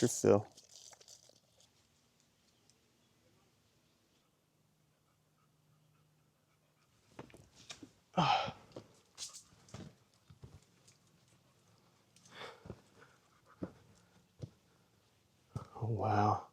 your fill. Oh, wow.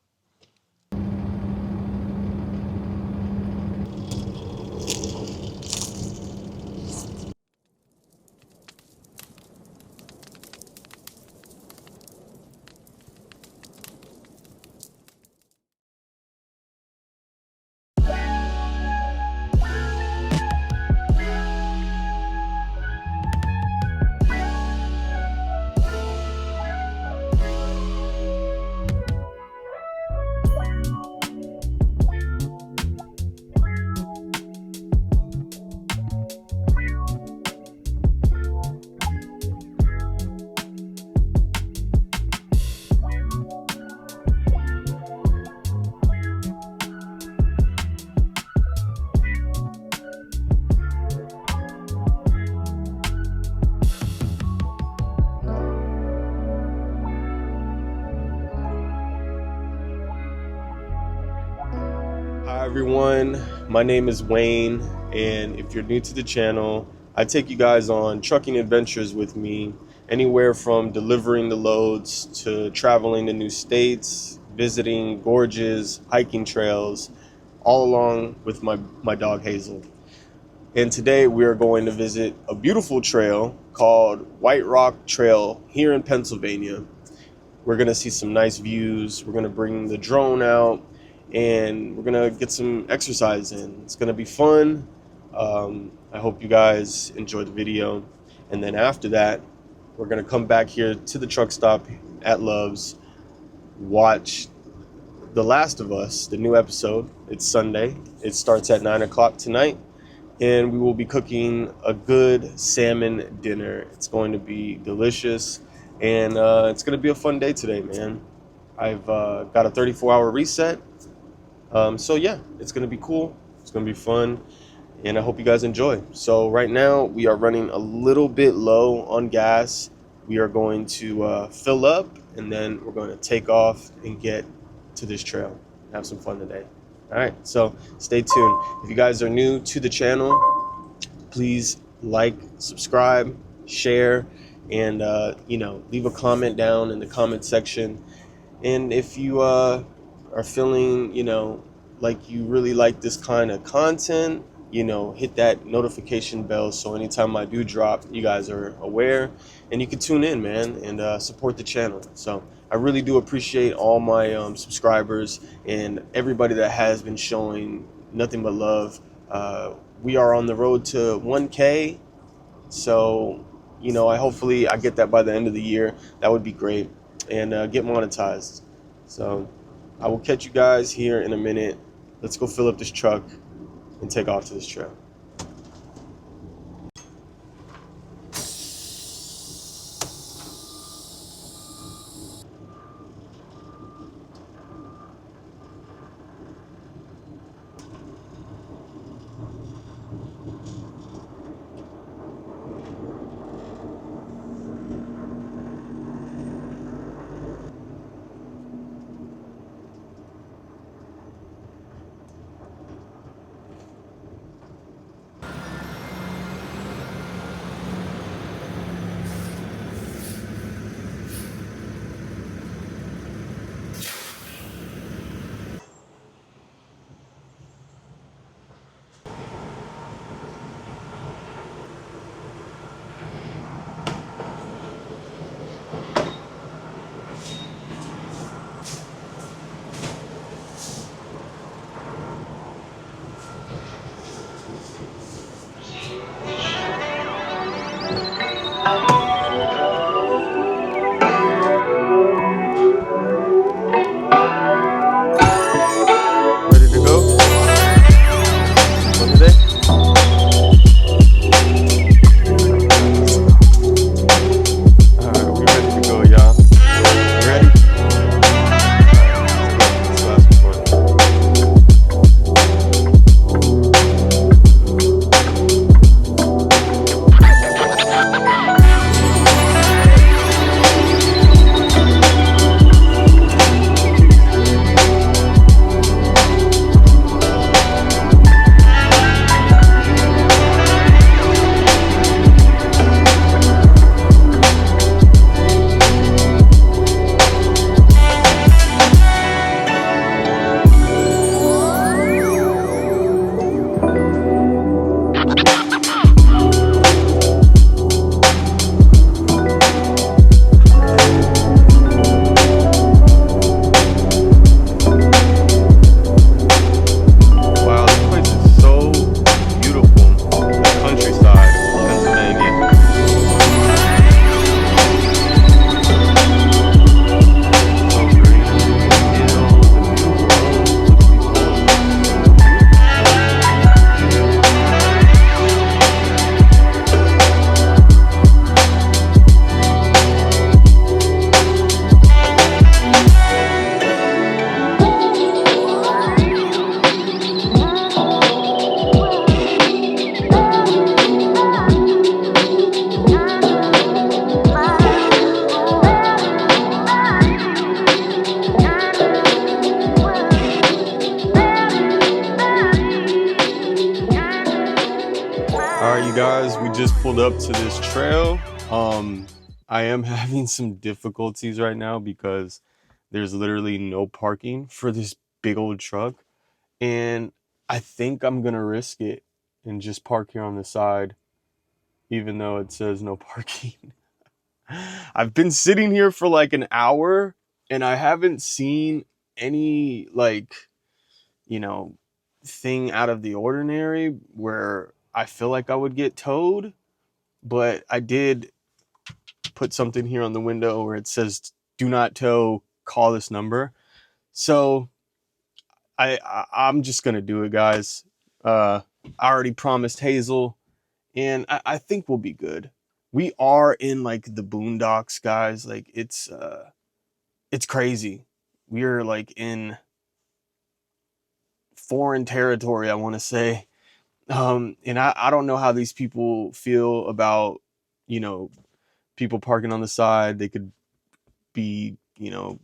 Hi everyone, my name is Wayne, and if you're new to the channel, I take you guys on trucking adventures with me, anywhere from delivering the loads to traveling to new states, visiting gorges, hiking trails, all along with my dog Hazel. And today we are going to visit a beautiful trail called White Rock Trail here in Pennsylvania. We're going to see some nice views. We're going to bring the drone out and we're going to get some exercise in. It's going to be fun. I hope you guys enjoy the video. And then after that, we're going to come back here to the truck stop at Love's, watch The Last of Us, the new episode. It's Sunday. It starts at 9 o'clock tonight. And we will be cooking a good salmon dinner. It's going to be delicious. And it's going to be a fun day today, man. I've got a 34-hour reset. So yeah, it's going to be cool. It's going to be fun. And I hope you guys enjoy. So right now we are running a little bit low on gas. We are going to fill up and then we're going to take off and get to this trail. Have some fun today. All right, so stay tuned. If you guys are new to the channel, please like, subscribe, share, and leave a comment down in the comment section. And if you are feeling like you really like this kind of content, hit that notification bell so anytime I do drop, you guys are aware and you can tune in, man, and support the channel. So I really do appreciate all my subscribers and everybody that has been showing nothing but love. We are on the road to 1K, so hopefully I get that by the end of the year. That would be great, and get monetized. So I will catch you guys here in a minute. Let's go fill up this truck and take off to this trail. you guys, we just pulled up to this trail. I am having some difficulties right now because there's literally no parking for this big old truck, and I think I'm gonna risk it and just park here on the side even though it says no parking. I've been sitting here for like an hour and I haven't seen any like, you know, thing out of the ordinary where I feel like I would get towed, but I did put something here on the window where it says do not tow, call this number. So I'm just gonna do it, guys. I already promised Hazel, and I think we'll be good. We are in like the boondocks, guys. Like it's crazy. We're like in foreign territory, I want to say. And I don't know how these people feel about, you know, people parking on the side. They could be, you know,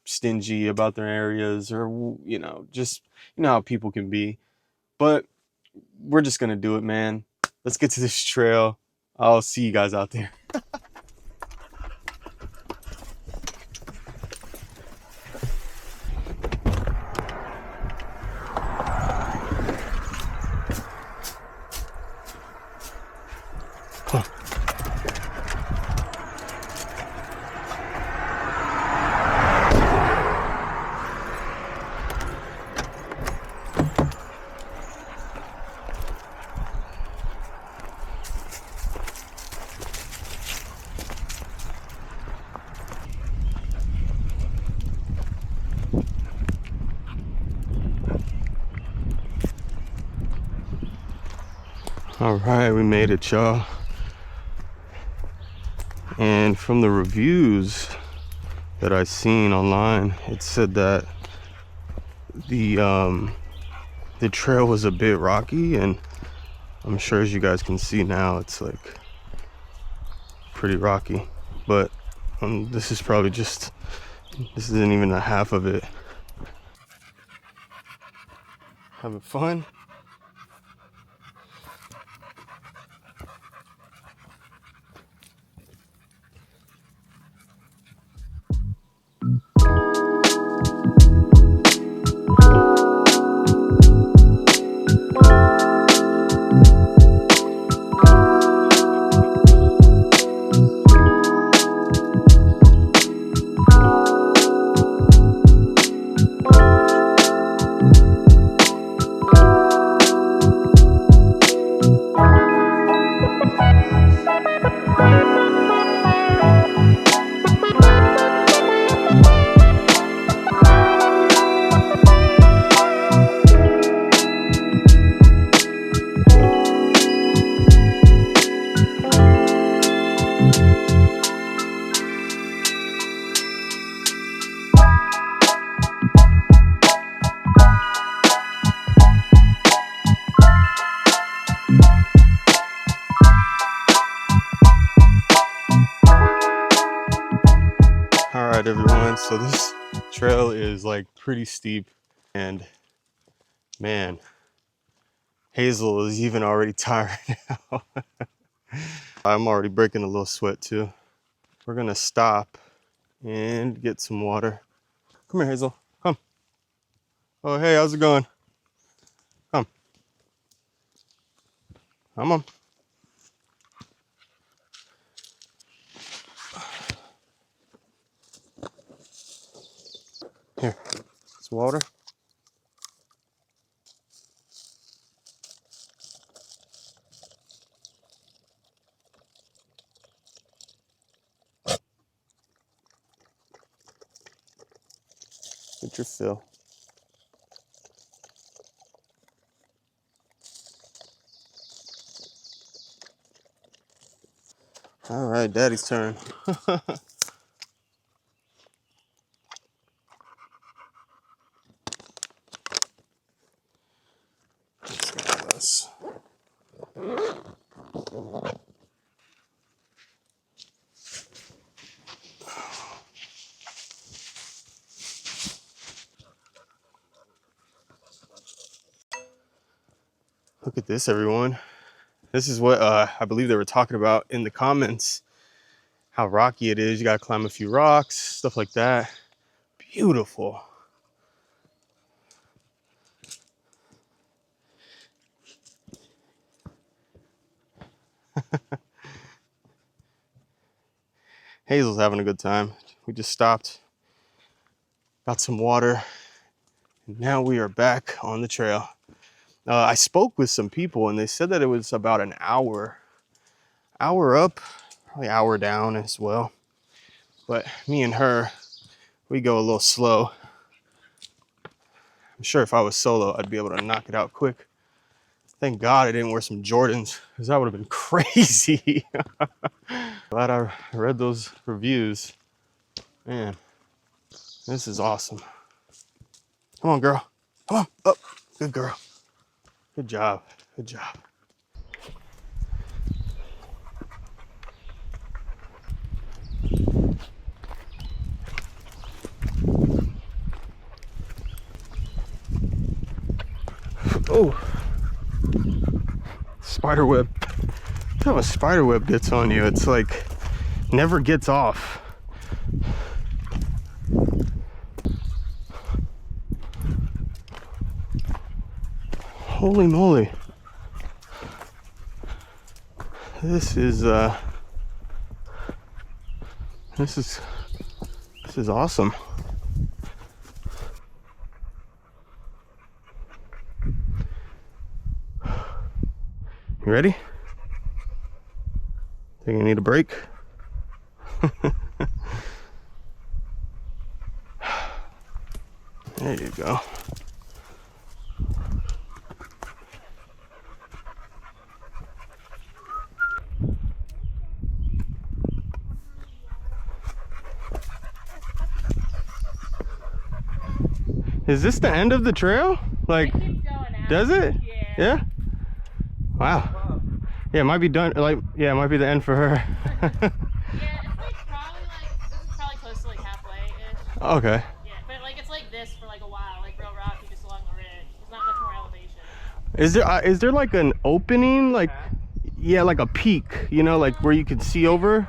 stingy about their areas, or, you know, just, you know how people can be. But we're just gonna do it, man. Let's get to this trail. I'll see you guys out there. All right, we made it, y'all. And from the reviews that I seen online, it said that the trail was a bit rocky, and I'm sure as you guys can see now, it's like pretty rocky. But this is probably just, this isn't even a half of it. Having fun? All right, everyone, so this trail is like pretty steep, and man, Hazel is even already tired now. I'm already breaking a little sweat too. We're gonna stop and get some water. Come here, Hazel, come. Oh, hey, how's it going? Come. Come on. Here, it's water. Get your fill. All right, Daddy's turn. Let's look at this, everyone. This is what I believe they were talking about in the comments, how rocky it is. You gotta climb a few rocks, stuff like that. Beautiful. Hazel's having a good time. We just stopped, got some water, and now we are back on the trail. I spoke with some people and they said that it was about an hour up, probably hour down as well. But me and her, we go a little slow. I'm sure if I was solo, I'd be able to knock it out quick. Thank God I didn't wear some Jordans, because that would have been crazy. Glad I read those reviews. Man, this is awesome. Come on, girl. Come on, up. Good girl. Good job. Good job. Oh, spider web. How a spider web gets on you, it's like never gets off. Holy moly. This is awesome. You ready? Think you need a break? There you go. Is this the end of the trail? Like, does it? Yeah. Yeah? Wow. Yeah, it might be done. Like, yeah, it might be the end for her. Yeah, it's like probably like this is probably close to like halfway-ish. Okay. Yeah, but like it's like this for like a while, like real rocky just along the ridge. There's not much more elevation. Is there like an opening, like, yeah, like a peak, you know, like where you can see over?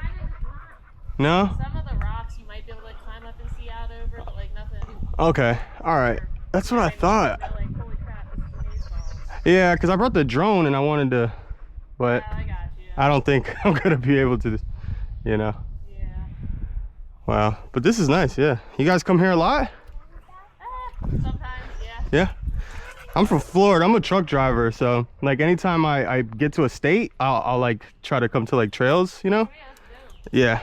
No? Some of the rocks you might be able to like climb up and see out over, but like nothing. Okay. All right. That's what I thought. Like, holy crap, this is amaze balls. Yeah, because I brought the drone and I wanted to, but Yeah, I got you. I don't think I'm gonna be able to, you know. Yeah. Wow. But this is nice. Yeah. You guys come here a lot? Sometimes, yeah. Yeah. I'm from Florida. I'm a truck driver, so like anytime I get to a state, I'll like try to come to like trails, you know. Yeah.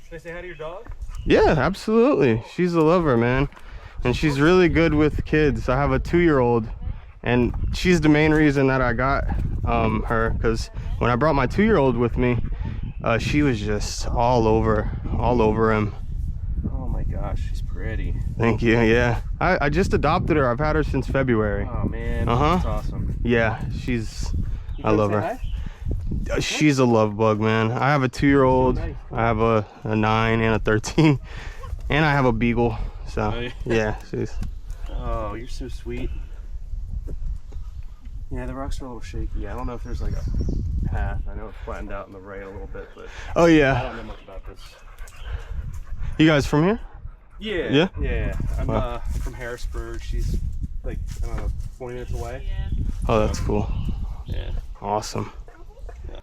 Can I say hi to your dog? Yeah, absolutely. She's a lover, man. And she's really good with kids. I have a 2-year-old and she's the main reason that I got her, because when I brought my 2-year-old with me, she was just all over him. Oh my gosh, she's pretty. Thank you. Yeah, I just adopted her. I've had her since February. Oh man, Uh-huh. that's awesome. Yeah, You I love her. She's a love bug, man. I have a 2-year-old, Nice. I have a 9 and a 13, and I have a beagle. So Oh, yeah. yeah, she's. Oh, you're so sweet. Yeah, the rocks are a little shaky. I don't know if there's like a path. I know it's flattened out in the right a little bit, but Oh I yeah. don't know much about this. You guys from here? Yeah. Yeah? Yeah. I'm Wow. from Harrisburg. She's like, I don't know, 20 minutes away. Yeah. Oh, that's cool. Yeah. Awesome. Well,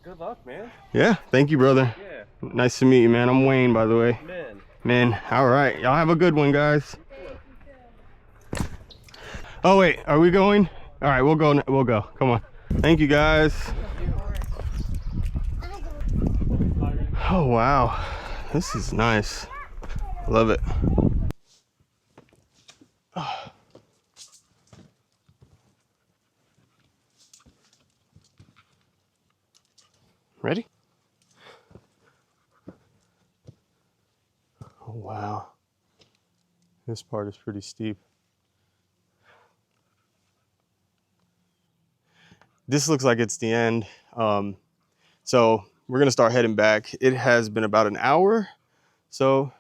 good luck, man. Yeah, thank you, brother. Yeah. Nice to meet you, man. I'm Wayne, by the way. Man. Man, all right. Y'all have a good one, guys. Oh wait, are we going? All right, we'll go. We'll go. Come on. Thank you, guys. Oh wow, this is nice. Love it. Ready? Oh wow, this part is pretty steep. This looks like it's the end. So we're gonna start heading back. It has been about an hour. So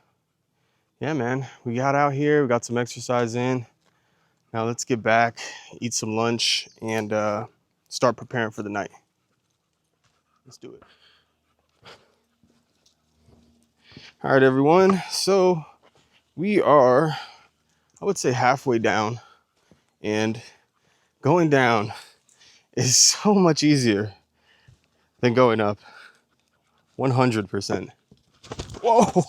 yeah, man, we got out here, we got some exercise in. Now let's get back, eat some lunch, and start preparing for the night. Let's do it. All right, everyone. So we are, I would say, halfway down, and going down is so much easier than going up. 100%. Whoa.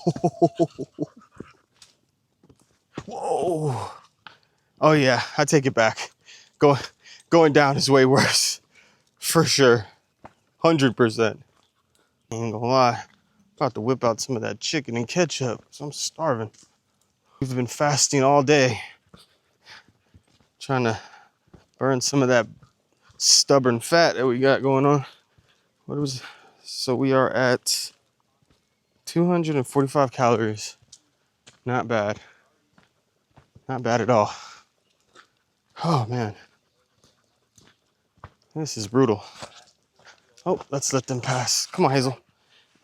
Whoa. Oh yeah, I take it back. Going down is way worse. For sure. 100%. Ain't gonna lie. About to whip out some of that chicken and ketchup, so I'm starving. We've been fasting all day. Trying to burn some of that stubborn fat that we got going on. So we are at 245 calories. Not bad. Not bad at all. Oh man. This is brutal. Oh, let's let them pass. Come on, Hazel.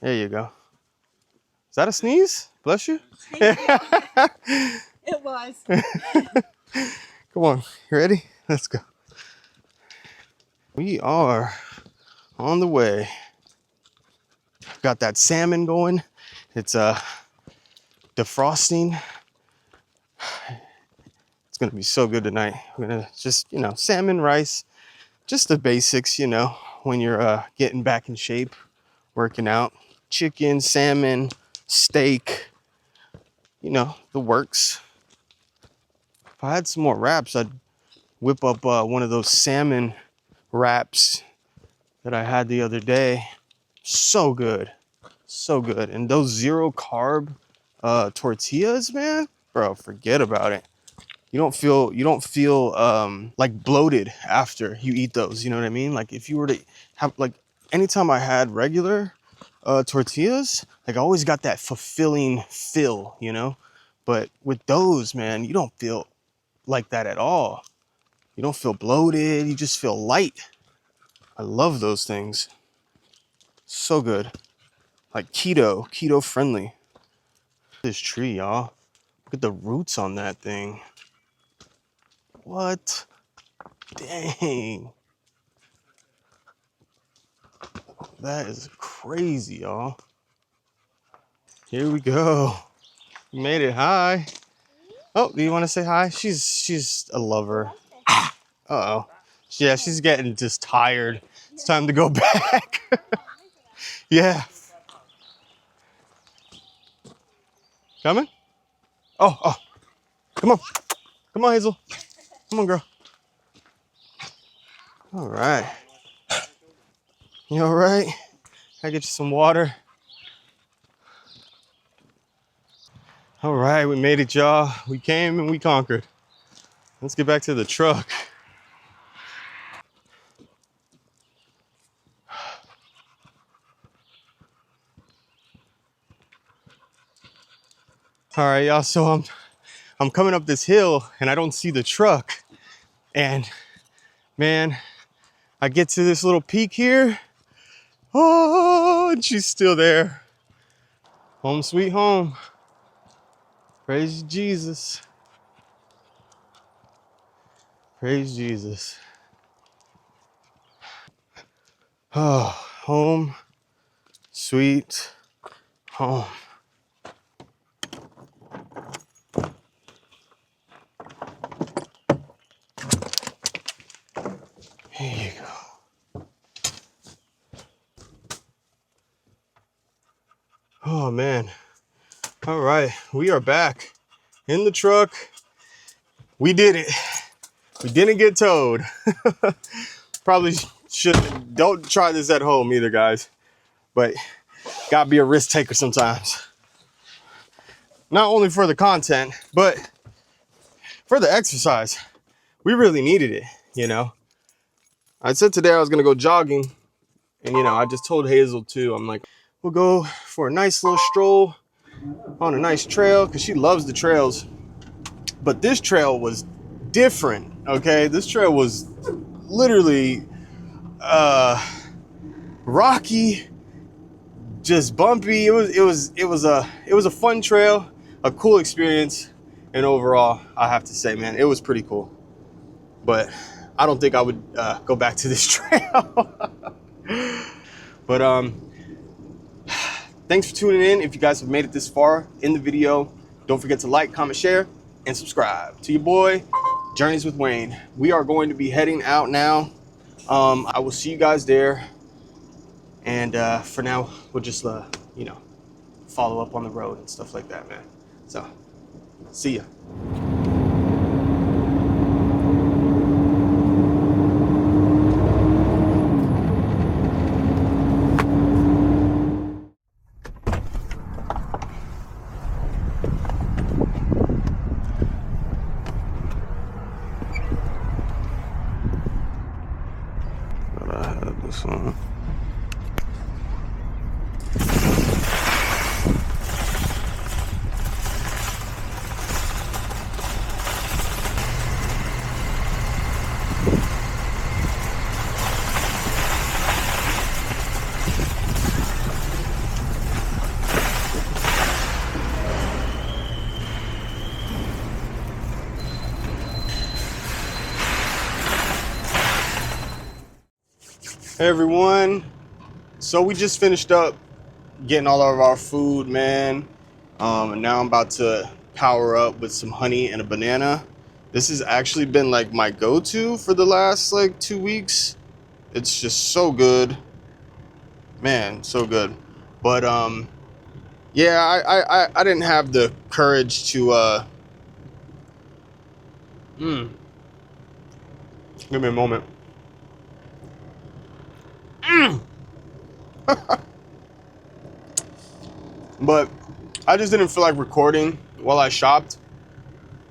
There you go. Is that a sneeze? Bless you. Thank you. It was. Come on, you ready? Let's go. We are on the way. Got that salmon going. It's defrosting. It's gonna be so good tonight. We're gonna just, salmon, rice, just the basics, when you're getting back in shape, working out. Chicken, salmon, steak, the works. If I had some more wraps, I'd whip up one of those salmon wraps that I had the other day. So good. So good. And those zero carb tortillas, man, bro, forget about it. You don't feel like bloated after you eat those. You know what I mean? Like if you were to have, like, anytime I had regular tortillas, like I always got that fulfilling fill, but with those, man, you don't feel like that at all. You don't feel bloated. You just feel light. I love those things. So good. Like keto friendly. This tree, y'all. Look at the roots on that thing. What? Dang. That is crazy, y'all. Here we go. You made it. Hi. Oh, do you want to say hi? She's a lover. Uh-oh. Yeah, she's getting just tired. It's time to go back. Yeah. Coming? Oh. Come on. Come on, Hazel. Come on, girl. All right. You all right? I get you some water. All right, we made it, y'all. We came and we conquered. Let's get back to the truck. All right, y'all. So I'm coming up this hill and I don't see the truck. And man, I get to this little peak here. Oh, and she's still there. Home sweet home. Praise Jesus. Praise Jesus. Oh, home sweet home. Here you go. Oh man. All right, we are back in the truck. We did it. We didn't get towed. Probably shouldn't. Don't try this at home either, guys. But gotta be a risk taker sometimes. Not only for the content, but for the exercise. We really needed it, I said today I was gonna go jogging, and I just told Hazel too. I'm like, we'll go for a nice little stroll on a nice trail, because she loves the trails. But this trail was different, okay? This trail was literally rocky, just bumpy. It was a fun trail, a cool experience, and overall, I have to say, man, it was pretty cool. but I don't think I would go back to this trail. But thanks for tuning in. If you guys have made it this far in the video, don't forget to like, comment, share, and subscribe to your boy, Journeys with Wayne. We are going to be heading out now. I will see you guys there. And for now, we'll just, you know, follow up on the road and stuff like that, man. So, see ya. I had this on. Hey everyone, so we just finished up getting all of our food, man, and now I'm about to power up with some honey and a banana. This has actually been like my go-to for the last like 2 weeks. It's just so good, man, so good. But yeah, I didn't have the courage to give me a moment. But I just didn't feel like recording while I shopped,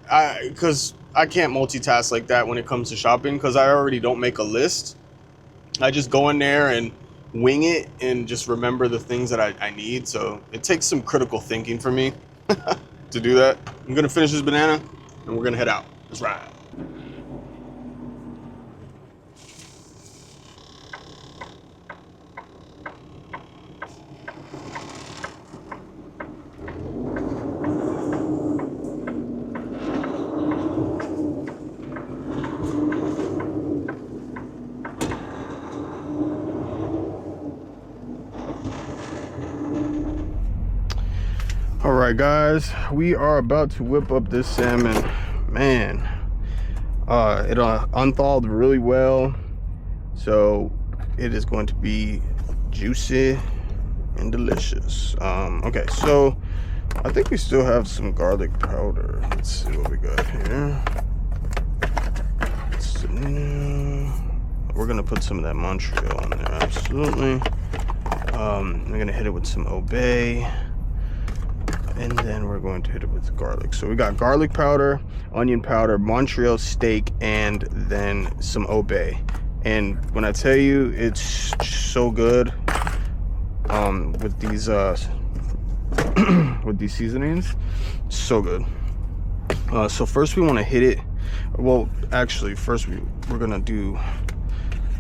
because I can't multitask like that when it comes to shopping, because I already don't make a list. I just go in there and wing it and just remember the things that I need. So it takes some critical thinking for me to do that. I'm gonna finish this banana and we're gonna head out. Let's ride. All right, guys, we are about to whip up this salmon. Man, it unthawed really well, so it is going to be juicy and delicious. Okay, so I think we still have some garlic powder. Let's see what we got here. We're gonna put some of that Montreal in there, absolutely. We're gonna hit it with some Obey. And then we're going to hit it with garlic. So we got garlic powder, onion powder, Montreal steak, and then some Obey. And when I tell you, it's so good with these with these seasonings. So good. So first we want to hit it. Well, actually, first we're gonna do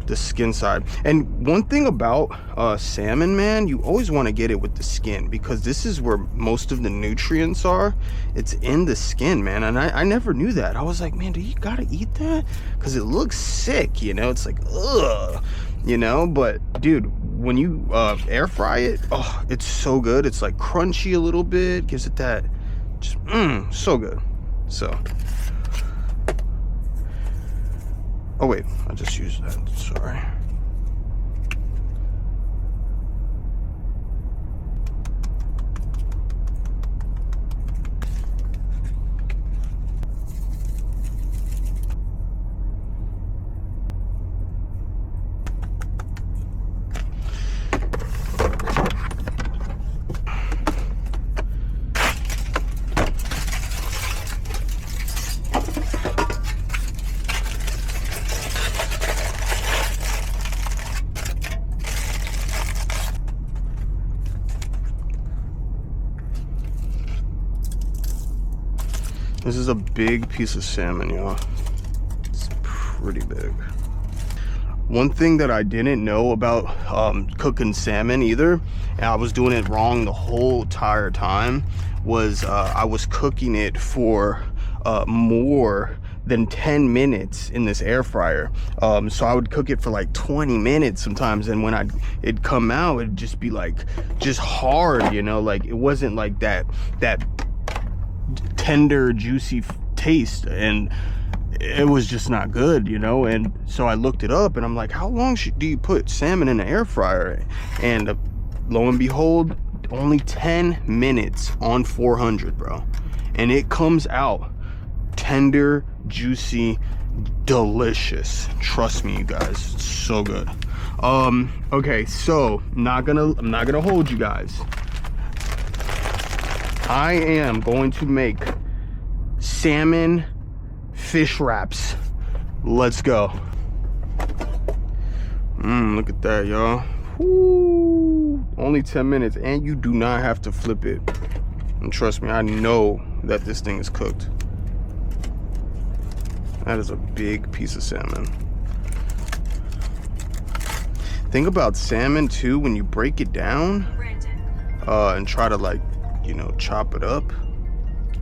the skin side. And one thing about salmon, man, you always want to get it with the skin, because this is where most of the nutrients are. It's in the skin, man. And I never knew that. I was like, man, do you gotta eat that? Because it looks sick, you know? It's like, ugh, you know? But dude, when you air fry it, oh, it's so good. It's like crunchy a little bit, gives it that just so good. So oh wait, I just used that, sorry. This is a big piece of salmon, y'all. It's pretty big. One thing that I didn't know about cooking salmon either, and I was doing it wrong the whole entire time, was I was cooking it for more than 10 minutes in this air fryer. So I would cook it for like 20 minutes sometimes, and when it'd come out, it'd just be like just hard, you know, like it wasn't like that tender, juicy taste, and it was just not good, you know. And so I looked it up, and I'm like, how long do you put salmon in an air fryer? And lo and behold, only 10 minutes on 400, bro. And it comes out tender, juicy, delicious. Trust me, you guys, it's so good. Okay, so I'm not gonna hold you guys. I am going to make salmon fish wraps. Let's go. Look at that, y'all. Only 10 minutes, and you do not have to flip it. And trust me, I know that this thing is cooked. That is a big piece of salmon. Think about salmon too, when you break it down and try to, like, you know, chop it up,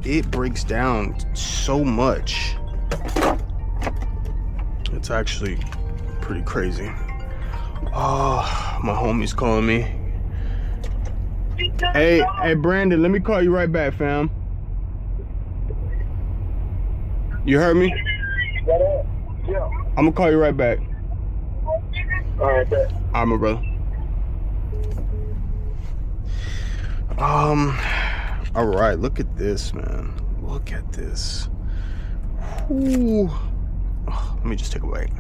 it breaks down so much. It's actually pretty crazy. Oh, my homie's calling me. Hey, Brandon, let me call you right back, fam. You heard me? Yeah. I'm gonna call you right back. All right, bet. All right, my brother. All right, look at this, man. Look at this. Ooh. Oh, let me just take a bite.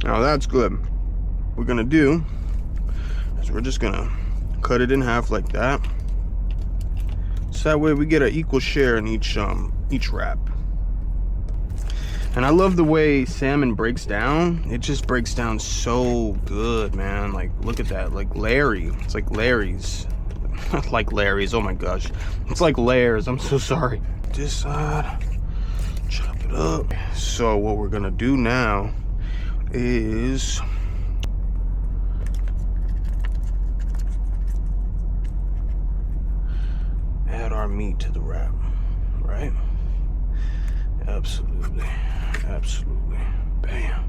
Now that's good. What we're gonna do is we're just gonna cut it in half like that. So that way we get an equal share in each wrap. And I love the way salmon breaks down. It just breaks down so good, man. Like, look at that, like Larry. It's like Larry's. Like Larry's, oh my gosh. It's like layers, I'm so sorry. This side, chop it up. So what we're gonna do now is add our meat to the wrap, right? Absolutely, absolutely. Bam.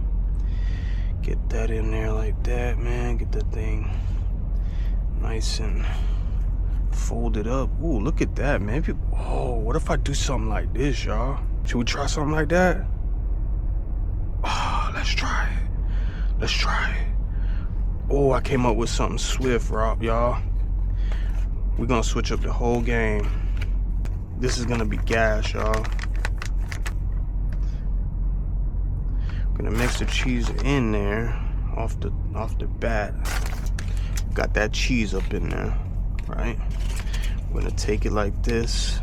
Get that in there like that, man. Get that thing nice and folded up. Ooh, look at that, man. Oh, what if I do something like this, y'all? Should we try something like that? Oh, let's try it. Let's try it. Oh, I came up with something swift, Rob, y'all. We're gonna switch up the whole game. This is gonna be gas, y'all. Gonna mix the cheese in there off the bat. Got that cheese up in there, right? We're gonna take it like this.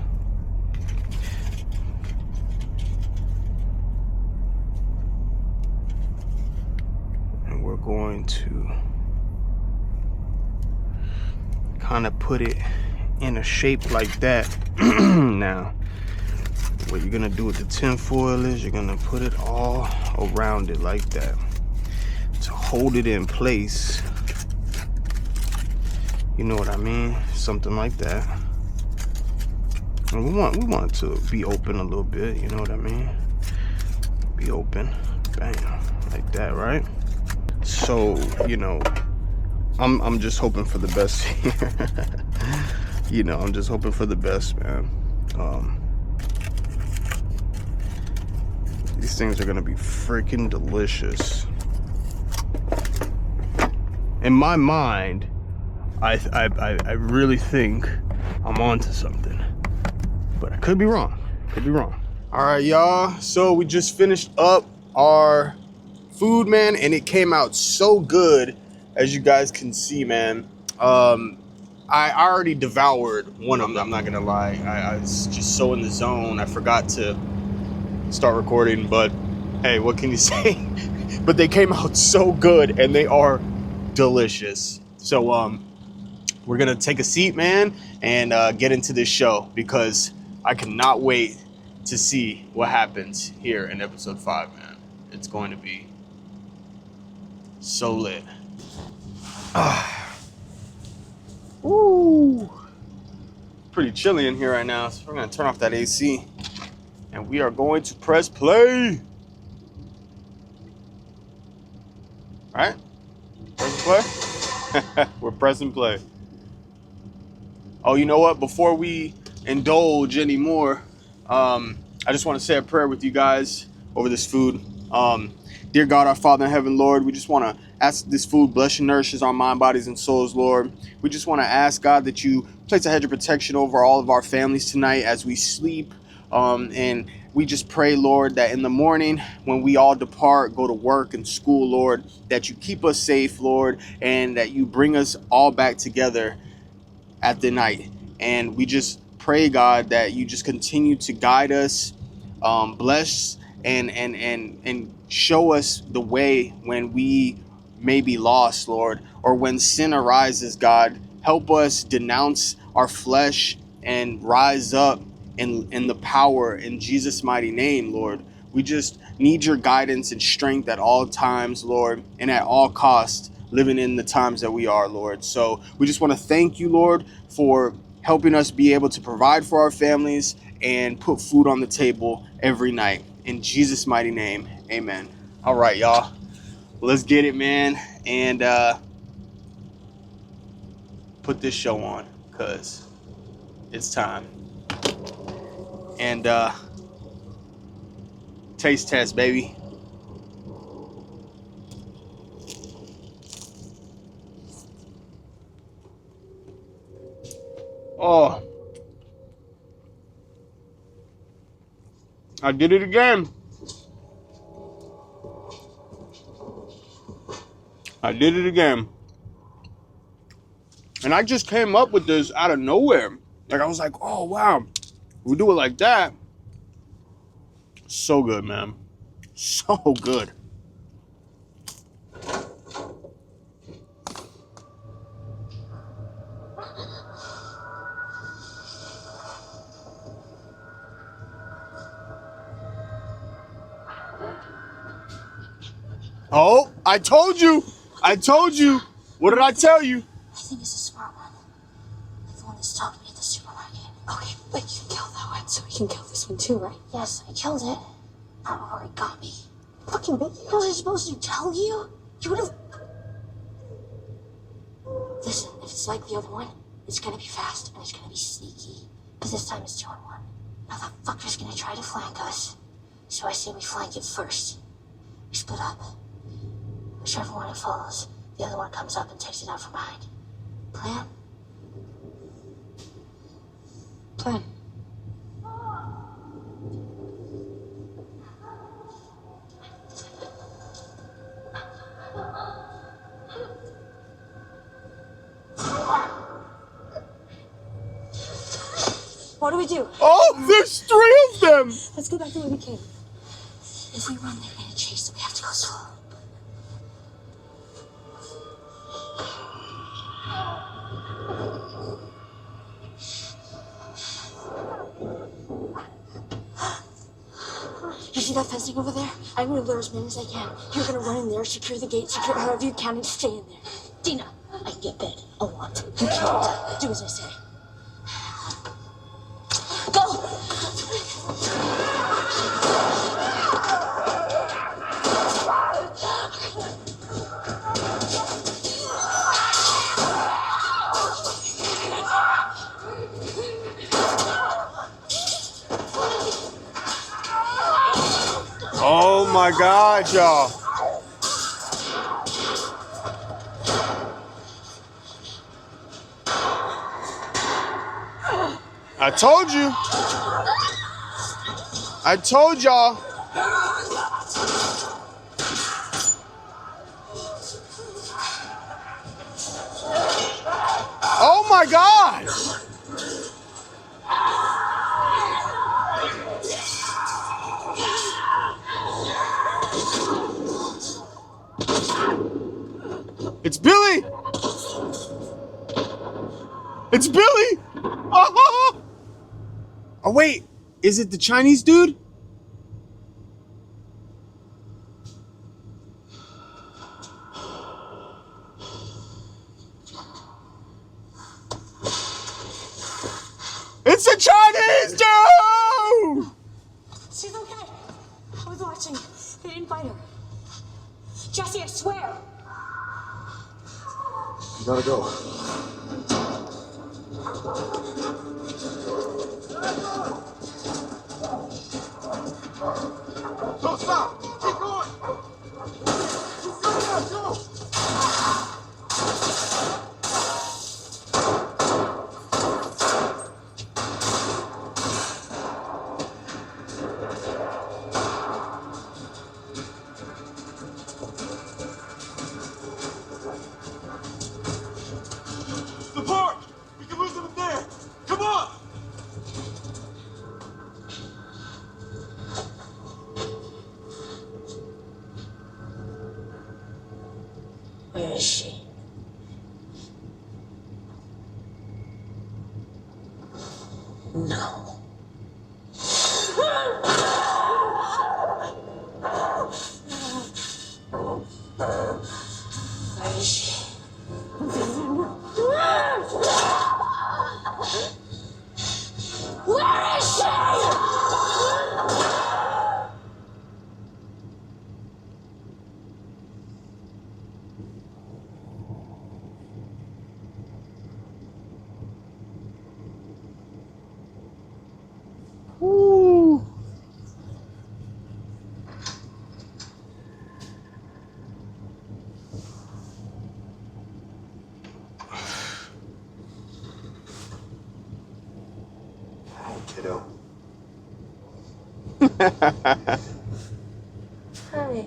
And we're going to kind of put it in a shape like that. Now, what you're gonna do with the tin foil is you're gonna put it all around it like that to hold it in place. You know what I mean? Something like that. And we want it to be open a little bit, you know what I mean? Be open. Bam. Like that, right? So, you know, I'm just hoping for the best here. You know, I'm just hoping for the best, man. These things are gonna be freaking delicious. In my mind, I really think I'm onto something, but I could be wrong. Could be wrong. All right, y'all. So we just finished up our food, man, and it came out so good, as you guys can see, man. I already devoured one of them. I'm not gonna lie. I was just so in the zone. I forgot to start recording, but hey, what can you say? But they came out so good, and they are delicious. So we're gonna take a seat, man, and get into this show, because I cannot wait to see what happens here in episode 5, man. It's going to be so lit. Ooh. Pretty chilly in here right now, so we're gonna turn off that AC and we are going to press play. All right? Press play? We're pressing play. Oh, you know what? Before we indulge anymore, I just want to say a prayer with you guys over this food. Dear God, our Father in heaven, Lord, we just want to ask this food bless and nourishes our mind, bodies, and souls, Lord. We just want to ask, God, that you place a hedge of protection over all of our families tonight as we sleep. And we just pray, Lord, that in the morning when we all depart, go to work and school, Lord, that you keep us safe, Lord, and that you bring us all back together at the night. And we just pray, God, that you just continue to guide us, bless and show us the way when we may be lost, Lord, or when sin arises. God, help us denounce our flesh and rise up in the power in Jesus' mighty name, Lord. We just need your guidance and strength at all times, Lord, and at all costs, living in the times that we are, Lord. So we just want to thank you, Lord, for helping us be able to provide for our families and put food on the table every night. In Jesus' mighty name, amen. All right, y'all. Let's get it, man. And put this show on, because it's time. And taste test, baby. Oh, I did it again. I did it again. And I just came up with this out of nowhere. Like, I was like, oh, wow. We do it like that. So good, man. So good. Oh, I told you. I told you. What did I tell you? I think it's a smart one. Like the one that stopped me at the supermarket. Okay, but you killed that one, so we can kill this one too, right? Yes, I killed it. Not where it got me. Fucking bit you. Was I supposed to tell you? You would've... Listen, if it's like the other one, it's gonna be fast and it's gonna be sneaky. Because this time it's 2-on-1. Now that fucker's gonna try to flank us. So I say we flank it first. We split up. Whichever one it follows, the other one comes up and takes it out from behind. Plan? Plan. What do we do? Oh, there's 3 of them. Let's go back the way we came. If we run, they're gonna chase, so we have to go slow. You see that fencing over there? I'm gonna lure as many as I can. You're gonna run in there, secure the gate, secure however you can, and stay in there. Dina, I can get bed a lot. You can't. Do as I say. Go! Oh my God, y'all. I told you. I told y'all. Oh my God. It's Billy. It's Billy. Oh, oh wait, is it the Chinese dude? It's a Chinese Jew! She's okay. I was watching. They didn't fight her. Jesse, I swear. You gotta go. Don't stop! Keep going! Go! The park! We can lose them in there! Come on! Where is she? No. Where is she? Where is she? Woo. Kiddo. Hi.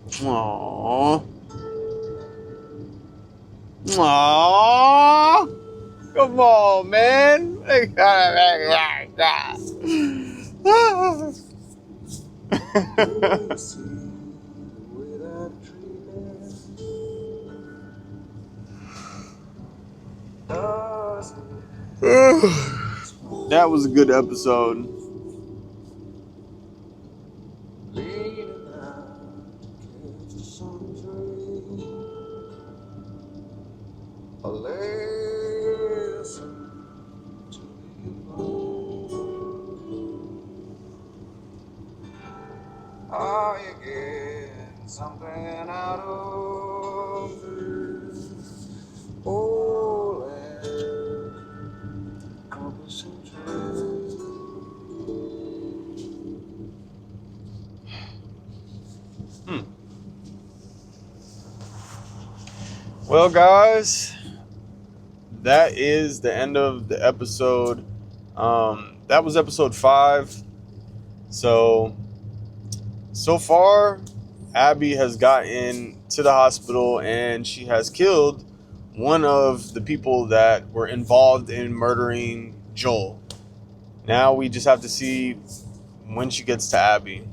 Aww. Aww. Come on, man. That was a good episode. Are you getting something out of this? Oh, accomplishing dreams. Well, guys, that is the end of the episode. That was episode 5. So far, Abby has gotten to the hospital and she has killed one of the people that were involved in murdering Joel. Now we just have to see when she gets to Abby.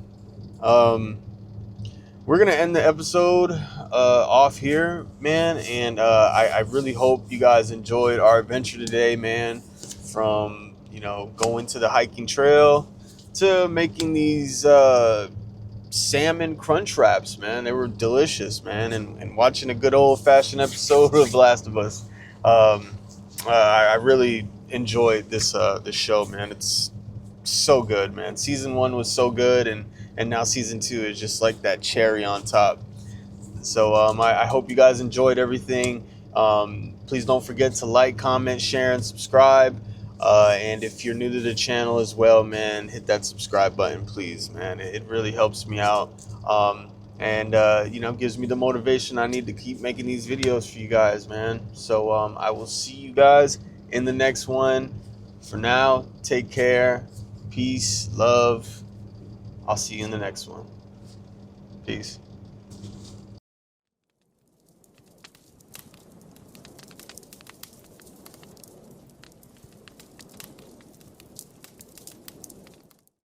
We're going to end the episode off here, man. And I really hope you guys enjoyed our adventure today, man. From, going to the hiking trail to making these salmon crunch wraps, man. They were delicious, man. And watching a good old-fashioned episode of Last of Us. I really enjoyed this show, man. It's so good, man. Season 1 was so good, and now season 2 is just like that cherry on top. So I hope you guys enjoyed everything. Please don't forget to like, comment, share, and subscribe. And if you're new to the channel as well, man, hit that subscribe button, please, man. It really helps me out. And gives me the motivation I need to keep making these videos for you guys, man. So I will see you guys in the next one. For now, take care. Peace, love. I'll see you in the next one. Peace.